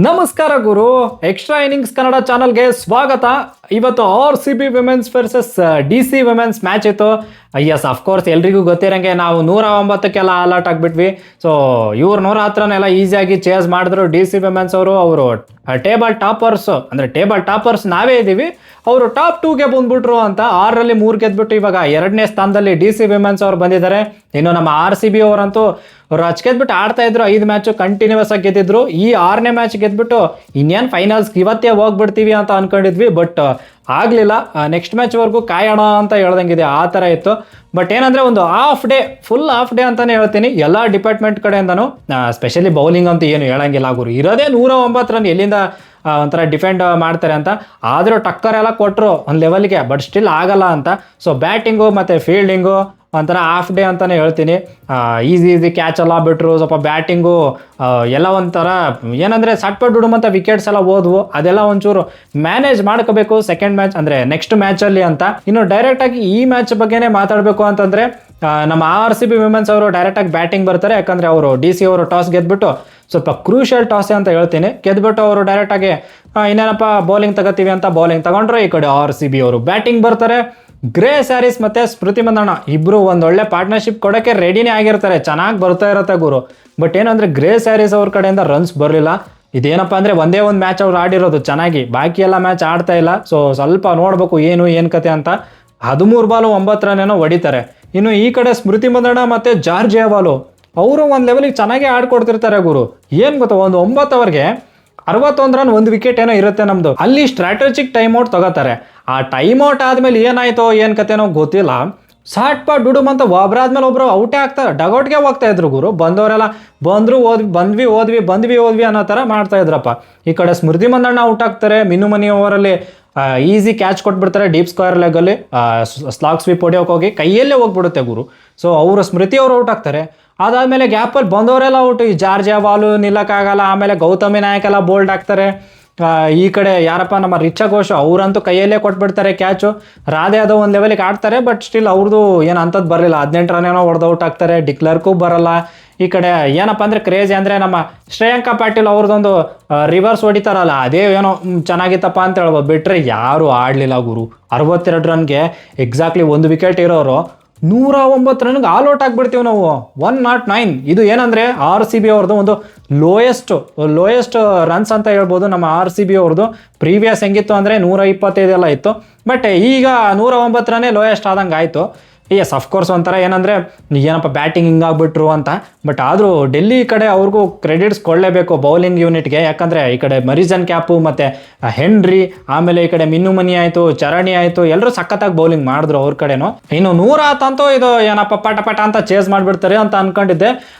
ನಮಸ್ಕಾರ ಗುರು. Extra innings Kannada ಚಾನಲ್ಗೆ ಸ್ವಾಗತ. ಇವತ್ತು RCB women's versus DC women's match ಇತ್ತು. ಎಸ್ ಅಫ್ಕೋರ್ಸ್ ಎಲ್ರಿಗೂ ಗೊತ್ತಿರಂಗೆ ನಾವು 109ಕ್ಕೆಲ್ಲ ಅಲರ್ಟ್ ಆಗಿಬಿಟ್ವಿ. ಸೊ ಇವ್ರು 110ನೆಲ್ಲ ಈಸಿಯಾಗಿ ಚೇಸ್ ಮಾಡಿದ್ರು DC ವಿಮೆನ್ಸ್ ಅವರು ಟೇಬಲ್ ಟಾಪರ್ಸ್, ಅಂದರೆ ಟೇಬಲ್ ಟಾಪರ್ಸ್ ನಾವೇ ಇದ್ದೀವಿ, ಅವರು ಟಾಪ್ 2ಗೆ ಬಂದ್ಬಿಟ್ರು ಅಂತ 6ರಲ್ಲಿ 3 ಗೆದ್ಬಿಟ್ಟು ಇವಾಗ 2ನೇ ಸ್ಥಾನದಲ್ಲಿ DC ವಿಮೆನ್ಸ್ ಅವ್ರು ಬಂದಿದ್ದಾರೆ. ಇನ್ನು ನಮ್ಮ RCB ಅವರಂತೂ ಅವರು ಹಚ್ಗೆದ್ಬಿಟ್ಟು ಆಡ್ತಾ ಇದ್ರು, 5 ಮ್ಯಾಚು ಕಂಟಿನ್ಯೂಸ್ ಆಗಿ ಗೆದ್ದಿದ್ರು. ಈ 6ನೇ ಮ್ಯಾಚ್ ಗೆದ್ಬಿಟ್ಟು ಇನ್ನೇನು ಫೈನಲ್ಸ್ಗೆ ಇವತ್ತೇ ಹೋಗ್ಬಿಡ್ತೀವಿ ಅಂತ ಅನ್ಕೊಂಡಿದ್ವಿ, ಬಟ್ ಆಗಲಿಲ್ಲ. ನೆಕ್ಸ್ಟ್ ಮ್ಯಾಚ್ವರೆಗೂ ಕಾಯೋಣ ಅಂತ ಹೇಳ್ದಂಗಿದೆ, ಆ ಥರ ಇತ್ತು. ಬಟ್ ಏನಂದರೆ ಒಂದು ಫುಲ್ ಹಾಫ್ ಡೇ ಅಂತಲೇ ಹೇಳ್ತೀನಿ ಎಲ್ಲ ಡಿಪಾರ್ಟ್ಮೆಂಟ್ ಕಡೆಯಿಂದನೂ. ಸ್ಪೆಷಲಿ ಬೌಲಿಂಗ್ ಅಂತ ಏನು ಹೇಳಂಗಿಲ್ಲ ಗುರು, ಇರೋದೇ 109 ರನ್, ಎಲ್ಲಿಂದ ಒಂಥರ ಡಿಫೆಂಡ್ ಮಾಡ್ತಾರೆ ಅಂತ. ಆದರೂ ಟಕ್ಕರ್ ಎಲ್ಲ ಕೊಟ್ಟರು ಒಂದು ಲೆವೆಲ್ಗೆ, ಬಟ್ ಸ್ಟಿಲ್ ಆಗಲ್ಲ ಅಂತ. ಸೊ ಬ್ಯಾಟಿಂಗು ಮತ್ತು ಫೀಲ್ಡಿಂಗು ಒಂಥರ ಹಾಫ್ ಡೇ ಅಂತಲೇ ಹೇಳ್ತೀನಿ. ಈಸಿ ಕ್ಯಾಚ್ ಎಲ್ಲ ಬಿಟ್ಟರು, ಸ್ವಲ್ಪ ಬ್ಯಾಟಿಂಗು ಎಲ್ಲ ಒಂಥರ ಏನಂದರೆ ಸಟ್ಪಟ್ ಡುಡುಮಂತ ವಿಕೆಟ್ಸ್ ಎಲ್ಲ ಹೋದ್ವು, ಅದೆಲ್ಲ ಒಂಚೂರು ಮ್ಯಾನೇಜ್ ಮಾಡ್ಕೋಬೇಕು ಸೆಕೆಂಡ್ ಮ್ಯಾಚ್ ಅಂದರೆ ನೆಕ್ಸ್ಟ್ ಮ್ಯಾಚಲ್ಲಿ ಅಂತ. ಇನ್ನು ಡೈರೆಕ್ಟಾಗಿ ಈ ಮ್ಯಾಚ್ ಬಗ್ಗೆನೇ ಮಾತಾಡಬೇಕು ಅಂತಂದರೆ ನಮ್ಮ RCB ವಿಮೆನ್ಸ್ ಅವರು ಡೈರೆಕ್ಟಾಗಿ ಬ್ಯಾಟಿಂಗ್ ಬರ್ತಾರೆ. ಯಾಕಂದರೆ ಅವರು DC ಅವರು ಟಾಸ್ ಗೆದ್ಬಿಟ್ಟು, ಸ್ವಲ್ಪ ಕ್ರೂಷಿಯಲ್ ಟಾಸೇ ಅಂತ ಹೇಳ್ತೀನಿ, ಗೆದ್ಬಿಟ್ಟು ಅವರು ಡೈರೆಕ್ಟಾಗಿ ಇನ್ನೇನಪ್ಪ ಬೌಲಿಂಗ್ ತಗೋತೀವಿ ಅಂತ ಬೌಲಿಂಗ್ ತಗೊಂಡ್ರೆ, ಈ ಕಡೆ RCB ಅವರು ಬ್ಯಾಟಿಂಗ್ ಬರ್ತಾರೆ. ಗ್ರೇ ಸ್ಯಾರೀಸ್ ಮತ್ತು ಸ್ಮೃತಿ ಮಂದಣ್ಣ ಇಬ್ಬರು ಒಂದೊಳ್ಳೆ ಪಾರ್ಟ್ನರ್ಶಿಪ್ ಕೊಡೋಕ್ಕೆ ರೆಡಿನೇ ಆಗಿರ್ತಾರೆ, ಚೆನ್ನಾಗಿ ಬರ್ತಾ ಇರುತ್ತೆ ಗುರು. ಬಟ್ ಏನಂದರೆ ಗ್ರೇ ಸ್ಯಾರೀಸ್ ಅವ್ರ ಕಡೆಯಿಂದ ರನ್ಸ್ ಬರಲಿಲ್ಲ. ಇದೇನಪ್ಪ ಅಂದರೆ ಒಂದೇ ಒಂದು ಮ್ಯಾಚ್ ಅವ್ರು ಆಡಿರೋದು ಚೆನ್ನಾಗಿ, ಬಾಕಿ ಎಲ್ಲ ಮ್ಯಾಚ್ ಆಡ್ತಾ ಇಲ್ಲ. ಸೊ ಸ್ವಲ್ಪ ನೋಡಬೇಕು ಏನು ಕತೆ ಅಂತ. 13 ಬಾಲು 9 ರನ್ ಹೊಡಿತಾರೆ. ಇನ್ನು ಈ ಕಡೆ ಸ್ಮೃತಿ ಮಂದಣ್ಣ ಮತ್ತು ಜಾರ್ಜಿಯಾ ಬಾಲು ಅವರು ಒಂದು ಲೆವೆಲಿಗೆ ಚೆನ್ನಾಗಿ ಆಡ್ಕೊಡ್ತಿರ್ತಾರೆ ಗುರು. ಏನು ಗೊತ್ತಾ, ಒಂದು 9 ಓವರ್ಗೆ 61 ರನ್, 1 ವಿಕೆಟ್ ಏನೋ ಇರುತ್ತೆ ನಮ್ಮದು. ಅಲ್ಲಿ ಸ್ಟ್ರಾಟಜಿಕ್ ಟೈಮ್ ಔಟ್ ತಗೋತಾರೆ. ಆ ಟೈಮ್ ಔಟ್ ಆದಮೇಲೆ ಏನಾಯ್ತೋ ಏನು ಕತೆನೋ ಗೊತ್ತಿಲ್ಲ, ಸಾಟ್ಪ ಡುಡುಮ್ ಅಂತ ಒಬ್ಬರಾದ್ಮೇಲೆ ಒಬ್ಬರು ಔಟೇ ಆಗ್ತಾರೆ, ಡಗೌಟ್ಗೆ ಹೋಗ್ತಾ ಇದ್ರು ಗುರು. ಬಂದವರೆಲ್ಲ ಬಂದ್ವಿ ಅನ್ನೋ ಥರ ಮಾಡ್ತಾ ಇದ್ರಪ್ಪ. ಈ ಕಡೆ ಸ್ಮೃತಿ ಮಂದಣ್ಣ ಔಟ್ ಆಗ್ತಾರೆ, ಮಿನ್ನು ಮನಿ ಓವರಲ್ಲಿ ಈಸಿ ಕ್ಯಾಚ್ ಕೊಟ್ಬಿಡ್ತಾರೆ ಡೀಪ್ ಸ್ಕ್ವೇರ್ ಲೆಗಲ್ಲಿ, ಸ್ಲಾಗ್ ಸ್ವೀಪ್ ಹೊಡಿಯೋಕೆ ಹೋಗಿ ಕೈಯಲ್ಲೇ ಹೋಗ್ಬಿಡುತ್ತೆ ಗುರು. ಸೊ ಅವರು ಸ್ಮೃತಿ ಅವರು ಔಟ್ ಆಗ್ತಾರೆ. ಅದಾದಮೇಲೆ ಗ್ಯಾಪಲ್ಲಿ ಬಂದವರೆಲ್ಲ ಔಟು, ಈ ಜಾರ್ಜಿಯಾ ಬಾಲು ನಿಲ್ಲಕ್ಕಾಗಲ್ಲ. ಆಮೇಲೆ ಗೌತಮಿ ನಾಯಕ್ ಎಲ್ಲ ಬೋಲ್ಡ್ ಆಗ್ತಾರೆ. ಈ ಕಡೆ ಯಾರಪ್ಪ ನಮ್ಮ ರಿಚಾ ಘೋಷ್ ಅವರಂತೂ ಕೈಯಲ್ಲೇ ಕೊಟ್ಬಿಡ್ತಾರೆ ಕ್ಯಾಚು. ರಾಧೆ ಅದು ಒಂದು ಲೆವೆಲಿಗೆ ಆಡ್ತಾರೆ, ಬಟ್ ಸ್ಟಿಲ್ ಅವ್ರದ್ದು ಏನು ಅಂಥದ್ದು ಬರಲಿಲ್ಲ, 18 ರನ್ ಏನೋ ಹೊಡೆದು ಔಟ್ ಆಗ್ತಾರೆ. ಡಿಕ್ಲರ್ಗೂ ಬರಲ್ಲ. ಈ ಕಡೆ ಏನಪ್ಪ ಅಂದರೆ ಕ್ರೇಜಿ ಅಂದರೆ ನಮ್ಮ ಶ್ರೇಯಾಂಕ ಪಾಟೀಲ್ ಅವ್ರದ್ದೊಂದು ರಿವರ್ಸ್ ಹೊಡಿತಾರಲ್ಲ, ಅದೇ ಏನೋ ಚೆನ್ನಾಗಿತ್ತಪ್ಪ ಅಂತ ಹೇಳ್ಬೋದು. ಬಿಟ್ಟರೆ ಯಾರೂ ಆಡಲಿಲ್ಲ ಗುರು. 62 ರನ್ಗೆ ಎಕ್ಸಾಕ್ಟ್ಲಿ 1 ವಿಕೆಟ್ ಇರೋರು 109 ರನ್ಗೆ ಆಲ್ ಔಟ್ ಆಗಿಬಿಡ್ತೀವಿ ನಾವು, 109. ಇದು ಏನಂದರೆ RCB ಅವ್ರದ್ದು ಒಂದು ಲೋಯೆಸ್ಟ್ ರನ್ಸ್ ಅಂತ ಹೇಳ್ಬೋದು. ನಮ್ಮ RCB ಅವ್ರದ್ದು ಪ್ರೀವಿಯಸ್ ಹೆಂಗಿತ್ತು ಅಂದರೆ 125 ಎಲ್ಲ ಇತ್ತು, ಬಟ್ ಈಗ 109 ರನ್ನೇ ಲೋಯೆಸ್ಟ್ ಆದಂಗೆ ಆಯಿತು. ಎಸ್ ಅಫ್ಕೋರ್ಸ್ ಒಂಥರ ಏನಂದರೆ ಏನಪ್ಪ ಬ್ಯಾಟಿಂಗ್ ಹಿಂಗಾಗ್ಬಿಟ್ರು ಅಂತ. ಬಟ್ ಆದರೂ ಡೆಲ್ಲಿ ಕಡೆ ಅವ್ರಿಗೂ ಕ್ರೆಡಿಟ್ಸ್ ಕೊಡಲೇಬೇಕು ಬೌಲಿಂಗ್ ಯೂನಿಟ್ಗೆ. ಯಾಕಂದರೆ ಈ ಕಡೆ ಮರಿಜನ್ ಕ್ಯಾಪು ಮತ್ತು ಹೆನ್ರಿ, ಆಮೇಲೆ ಈ ಕಡೆ ಮಿನ್ನು ಮನಿ ಆಯಿತು, ಚರಣಿ ಆಯಿತು, ಎಲ್ಲರೂ ಸಖತ್ತಾಗಿ ಬೌಲಿಂಗ್ ಮಾಡಿದ್ರು ಅವ್ರ ಕಡೆನೂ. ಇನ್ನು 100 ಅಂತೂ ಇದು ಏನಪ್ಪ ಪಟ ಅಂತ ಚೇಸ್ ಮಾಡಿಬಿಡ್ತಾರೆ ಅಂತ ಅಂದ್ಕೊಂಡಿದ್ದೆ.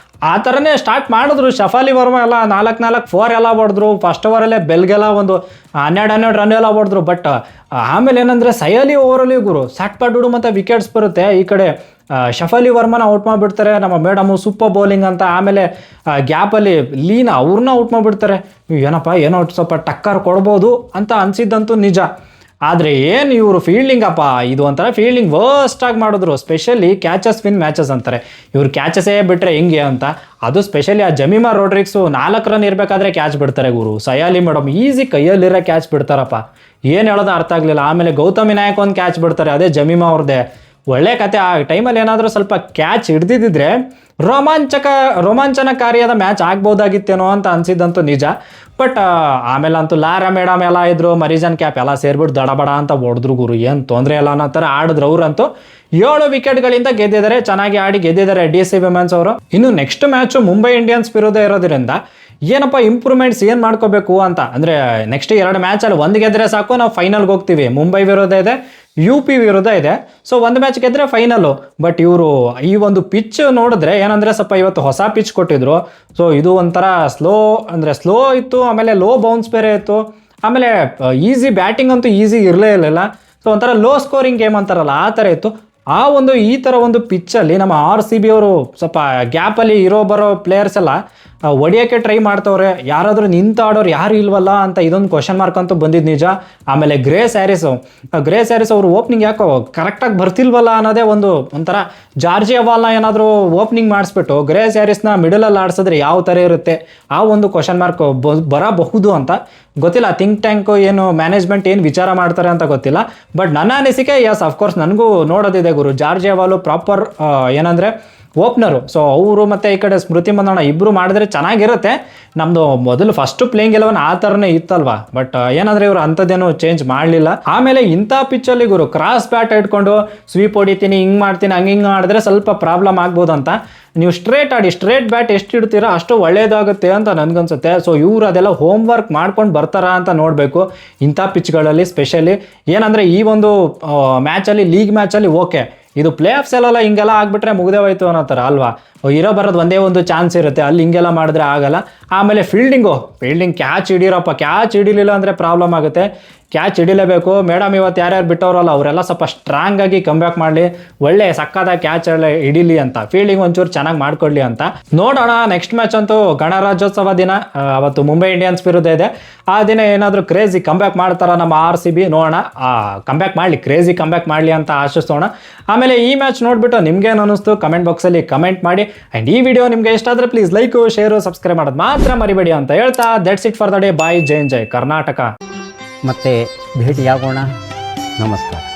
ಆ ಥರನೇ ಸ್ಟಾರ್ಟ್ ಮಾಡಿದ್ರು. ಶಫಾಲಿ ವರ್ಮ ಎಲ್ಲ 4 4 ಎಲ್ಲ ಹೊಡೆದ್ರು. ಫಸ್ಟ್ ಓವರಲ್ಲೇ ಬೆಲ್ಗೆಲ್ಲ ಒಂದು 12 ರನ್ ಎಲ್ಲ ಹೊಡೆದ್ರು. ಬಟ್ ಆಮೇಲೆ ಏನಂದರೆ ಸಯಾಲಿ ಓವರಲ್ಲಿ ಗುರು ಸಾಟ್ಪಾಡುಡು ಮತ್ತು ವಿಕೆಟ್ಸ್ ಬರುತ್ತೆ. ಈ ಕಡೆ ಶಫಾಲಿ ವರ್ಮನ ಔಟ್ ಮಾಡಿಬಿಡ್ತಾರೆ ನಮ್ಮ ಮೇಡಮು, ಸೂಪರ್ ಬೌಲಿಂಗ್ ಅಂತ. ಆಮೇಲೆ ಗ್ಯಾಪಲ್ಲಿ ಲೀನಾ ಅವ್ರನ್ನ ಔಟ್ ಮಾಡಿಬಿಡ್ತಾರೆ. ಏನೋ ಸ್ವಲ್ಪ ಟಕ್ಕರ್ ಕೊಡ್ಬೋದು ಅಂತ ಅನಿಸಿದ್ದಂತೂ ನಿಜ. ಆದರೆ ಏನು ಇವರು ಫೀಲ್ಡಿಂಗ್ ಅಪ್ಪ, ಇದು ಒಂಥರ ಫೀಲ್ಡಿಂಗ್ ವರ್ಸ್ಟಾಗಿ ಮಾಡಿದ್ರು. ಸ್ಪೆಷಲಿ ಕ್ಯಾಚಸ್ ವಿನ್ ಮ್ಯಾಚಸ್ ಅಂತಾರೆ, ಇವ್ರು ಕ್ಯಾಚಸ್ಸೇ ಬಿಟ್ಟರೆ ಹೆಂಗೆ ಅಂತ. ಅದು ಸ್ಪೆಷಲಿ ಆ ಜಮೀಮಾ ರೋಡ್ರಿಕ್ಸು 4 ರನ್ ಇರಬೇಕಾದ್ರೆ ಕ್ಯಾಚ್ ಬಿಡ್ತಾರೆ ಗುರು. ಸಯಾಲಿ ಮೇಡಮ್ ಈಸಿ ಕೈಯಲ್ಲಿರೋ ಕ್ಯಾಚ್ ಬಿಡ್ತಾರಪ್ಪ, ಏನು ಹೇಳೋದು ಅರ್ಥ ಆಗಲಿಲ್ಲ. ಆಮೇಲೆ ಗೌತಮಿ ನಾಯಕ್ ಒಂದು ಕ್ಯಾಚ್ ಬಿಡ್ತಾರೆ, ಅದೇ ಜಮೀಮಾ ಅವ್ರದ್ದೇ. ಒಳ್ಳೆ ಕತೆ. ಆ ಟೈಮಲ್ಲಿ ಏನಾದರೂ ಸ್ವಲ್ಪ ಕ್ಯಾಚ್ ಹಿಡ್ದಿದ್ದಿದ್ರೆ ರೋಮಾಂಚನಕಾರಿಯಾದ ಮ್ಯಾಚ್ ಆಗ್ಬೋದಾಗಿತ್ತೇನೋ ಅಂತ ಅನಿಸಿದ್ದಂತೂ ನಿಜ. ಬಟ್ ಆಮೇಲಂತೂ ಲಾರಾ ಮೇಡಮ್ ಎಲ್ಲ ಇದ್ರು, ಮರಿಜನ್ ಕ್ಯಾಪ್ ಎಲ್ಲ ಸೇರಿಬಿಟ್ಟು ದಡಬಡ ಅಂತ ಹೊಡೆದ್ರು ಗುರು. ಏನು ತೊಂದರೆ ಇಲ್ಲ ಅನ್ನೋ ಥರ ಆಡಿದ್ರು ಅವರಂತೂ. 7 ವಿಕೆಟ್ಗಳಿಂದ ಗೆದ್ದಿದ್ದಾರೆ, ಚೆನ್ನಾಗಿ ಆಡಿ ಗೆದ್ದಿದ್ದಾರೆ DC ವಿಮೆನ್ಸ್ ಅವರು. ಇನ್ನು ನೆಕ್ಸ್ಟ್ ಮ್ಯಾಚು ಮುಂಬೈ ಇಂಡಿಯನ್ಸ್ ವಿರುದ್ಧ ಇರೋದ್ರಿಂದ ಏನಪ್ಪ ಇಂಪ್ರೂವ್ಮೆಂಟ್ಸ್ ಏನು ಮಾಡ್ಕೋಬೇಕು ಅಂತ ಅಂದರೆ ನೆಕ್ಸ್ಟ್ 2 ಮ್ಯಾಚಲ್ಲಿ 1 ಗೆದ್ದರೆ ಸಾಕು, ನಾವು ಫೈನಲ್ಗೆ ಹೋಗ್ತೀವಿ. ಮುಂಬೈ ವಿರುದ್ಧ ಇದೆ, UP ವಿರುದ್ಧ ಇದೆ. ಸೊ 1 ಮ್ಯಾಚ್ ಗೆದ್ದರೆ ಫೈನಲ್ಲು. ಬಟ್ ಇವರು ಈ ಒಂದು ಪಿಚ್ ನೋಡಿದ್ರೆ ಏನಂದರೆ ಸ್ವಲ್ಪ ಇವತ್ತು ಹೊಸ ಪಿಚ್ ಕೊಟ್ಟಿದ್ರು. ಸೊ ಇದು ಒಂಥರ ಸ್ಲೋ ಇತ್ತು, ಆಮೇಲೆ ಲೋ ಬೌನ್ಸ್ ಬೇರೆ ಇತ್ತು, ಆಮೇಲೆ ಈಸಿ ಬ್ಯಾಟಿಂಗ್ ಅಂತೂ ಈಸಿ ಇರಲೇ ಇರಲಿಲ್ಲ. ಸೊ ಒಂಥರ ಲೋ ಸ್ಕೋರಿಂಗ್ ಗೇಮ್ ಅಂತಾರಲ್ಲ ಆ ಥರ ಇತ್ತು. ಈ ಥರ ಒಂದು ಪಿಚ್ಚಲ್ಲಿ ನಮ್ಮ RCB ಅವರು ಸ್ವಲ್ಪ ಗ್ಯಾಪಲ್ಲಿ ಬರೋ ಪ್ಲೇಯರ್ಸ್ ಎಲ್ಲ ಹೊಡಿಯೋಕ್ಕೆ ಟ್ರೈ ಮಾಡ್ತವ್ರೆ, ಯಾರಾದರೂ ನಿಂತು ಆಡೋರು ಯಾರು ಇಲ್ವಲ್ಲ ಅಂತ ಇದೊಂದು ಕ್ವಶನ್ ಮಾರ್ಕ್ ಅಂತೂ ಬಂದಿದ್ದು ನಿಜ. ಆಮೇಲೆ ಗ್ರೇಸ್ ಹ್ಯಾರಿಸ್ ಅವರು ಓಪನಿಂಗ್ ಯಾಕೋ ಕರೆಕ್ಟಾಗಿ ಬರ್ತಿಲ್ವಲ್ಲ ಅನ್ನೋದೇ ಒಂಥರ ಜಾರ್ಜಿಯಾ ವಾಲ್ನ ಏನಾದರೂ ಓಪನಿಂಗ್ ಮಾಡಿಸ್ಬಿಟ್ಟು ಗ್ರೇಸ್ ಹ್ಯಾರಿಸ್ನ ಮಿಡಲಲ್ಲಿ ಆಡಿಸಿದ್ರೆ ಯಾವ ಥರ ಇರುತ್ತೆ, ಆ ಒಂದು ಕ್ವಶನ್ ಮಾರ್ಕ್ ಬರಬಹುದು ಅಂತ ಗೊತ್ತಿಲ್ಲ. ಥಿಂಕ್ ಟ್ಯಾಂಕು ಏನು ಮ್ಯಾನೇಜ್ಮೆಂಟ್ ಏನು ವಿಚಾರ ಮಾಡ್ತಾರೆ ಅಂತ ಗೊತ್ತಿಲ್ಲ. ಬಟ್ ನನ್ನ ಅನಿಸಿಕೆ ಎಸ್ ಅಫ್ಕೋರ್ಸ್ ನನಗೂ ನೋಡೋದಿದೆ ಗುರು, ಜಾರ್ಜಿಯಾ ವಾಲು ಪ್ರಾಪರ್ ಏನಂದರೆ ಓಪನರು. ಸೊ ಅವರು ಮತ್ತು ಈ ಕಡೆ ಸ್ಮೃತಿ ಮಂದಣ್ಣ ಇಬ್ಬರು ಮಾಡಿದ್ರೆ ಚೆನ್ನಾಗಿರುತ್ತೆ. ನಮ್ಮದು ಮೊದಲು ಫಸ್ಟು ಪ್ಲೇಯಿಂಗ್ 11 ಆ ಥರನೇ ಇತ್ತಲ್ವಾ. ಬಟ್ ಏನಂದರೆ ಇವರು ಅಂಥದ್ದೇನು ಚೇಂಜ್ ಮಾಡಲಿಲ್ಲ. ಆಮೇಲೆ ಇಂಥ ಪಿಚ್ಚಲ್ಲಿ ಗುರು ಕ್ರಾಸ್ ಬ್ಯಾಟ್ ಇಟ್ಕೊಂಡು ಸ್ವೀಪ್ ಹೊಡಿತೀನಿ, ಹಿಂಗೆ ಮಾಡ್ತೀನಿ, ಹಿಂಗೆ ಮಾಡಿದ್ರೆ ಸ್ವಲ್ಪ ಪ್ರಾಬ್ಲಮ್ ಆಗ್ಬೋದು ಅಂತ. ನೀವು ಸ್ಟ್ರೇಟ್ ಆಡಿ, ಸ್ಟ್ರೇಟ್ ಬ್ಯಾಟ್ ಎಷ್ಟು ಇಡ್ತೀರೋ ಅಷ್ಟು ಒಳ್ಳೇದಾಗುತ್ತೆ ಅಂತ ನನಗನ್ಸುತ್ತೆ. ಸೊ ಇವರು ಅದೆಲ್ಲ ಹೋಮ್ ವರ್ಕ್ ಮಾಡ್ಕೊಂಡು ಬರ್ತಾರಾ ಅಂತ ನೋಡಬೇಕು ಇಂಥ ಪಿಚ್ಗಳಲ್ಲಿ. ಸ್ಪೆಷಲಿ ಏನಂದರೆ ಈ ಒಂದು ಮ್ಯಾಚಲ್ಲಿ, ಲೀಗ್ ಮ್ಯಾಚಲ್ಲಿ ಓಕೆ, ಇದು ಪ್ಲೇ ಆಫ್ಸಲ್ಲೆಲ್ಲ ಹಿಂಗೆಲ್ಲ ಆಗಿಬಿಟ್ರೆ ಮುಗ್ದೇ ಹೋಯ್ತು ಅನ್ನೋ ಥರ ಅಲ್ವಾ. ಇರೋ ಬರೋದು ಒಂದೇ ಒಂದು ಚಾನ್ಸ್ ಇರುತ್ತೆ, ಅಲ್ಲಿ ಹಿಂಗೆಲ್ಲ ಮಾಡಿದ್ರೆ ಆಗಲ್ಲ. ಆಮೇಲೆ ಫೀಲ್ಡಿಂಗ್ ಕ್ಯಾಚ್ ಹಿಡೀರಪ್ಪ, ಕ್ಯಾಚ್ ಹಿಡಿಲಿಲ್ಲ ಅಂದರೆ ಪ್ರಾಬ್ಲಮ್ ಆಗುತ್ತೆ. ಕ್ಯಾಚ್ ಹಿಡಿಲೇಬೇಕು. ಮೇಡಮ್ ಇವತ್ತು ಯಾರ್ಯಾರು ಬಿಟ್ಟವರಲ್ಲ ಅವರೆಲ್ಲ ಸ್ವಲ್ಪ ಸ್ಟ್ರಾಂಗ್ ಆಗಿ ಕಮ್ಬ್ಯಾಕ್ ಮಾಡಲಿ, ಒಳ್ಳೆ ಸಕ್ಕದ ಕ್ಯಾಚ್ ಎಲ್ಲ ಹಿಡೀಲಿ ಅಂತ, ಫೀಲ್ಡಿಂಗ್ ಒಂಚೂರು ಚೆನ್ನಾಗಿ ಮಾಡ್ಕೊಳ್ಳಿ ಅಂತ ನೋಡೋಣ. ನೆಕ್ಸ್ಟ್ ಮ್ಯಾಚ್ ಅಂತೂ ಗಣರಾಜ್ಯೋತ್ಸವ ದಿನ, ಅವತ್ತು ಮುಂಬೈ ಇಂಡಿಯನ್ಸ್ ವಿರುದ್ಧ ಇದೆ. ಆ ದಿನ ಏನಾದರೂ ಕ್ರೇಜಿ ಕಂಬ್ಯಾಕ್ ಮಾಡ್ತಾರ ನಮ್ಮ RCB, ನೋಡೋಣ. ಕಂಬ್ಯಾಕ್ ಮಾಡಲಿ, ಕ್ರೇಜಿ ಕಂಬ್ಯಾಕ್ ಮಾಡಲಿ ಅಂತ ಆಶಿಸೋಣ. ಆಮೇಲೆ ಈ ಮ್ಯಾಚ್ ನೋಡಿಬಿಟ್ಟು ನಿಮ್ಗೇನು ಅನ್ನಿಸ್ತು ಕಮೆಂಟ್ ಬಾಕ್ಸಲ್ಲಿ ಕಮೆಂಟ್ ಮಾಡಿ. ಆ್ಯಂಡ್ ಈ ವಿಡಿಯೋ ನಿಮಗೆ ಇಷ್ಟ ಆದರೆ ಪ್ಲೀಸ್ ಲೈಕು, ಶೇರು, ಸಬ್ಸ್ಕ್ರೈಬ್ ಮಾಡೋದು ಮಾತ್ರ ಮರಿಬೇಡಿ ಅಂತ ಹೇಳ್ತಾ, that's it for the day. Bye, ಜೈ ಕರ್ನಾಟಕ. ಮತ್ತೆ ಭೇಟಿಯಾಗೋಣ. ನಮಸ್ಕಾರ.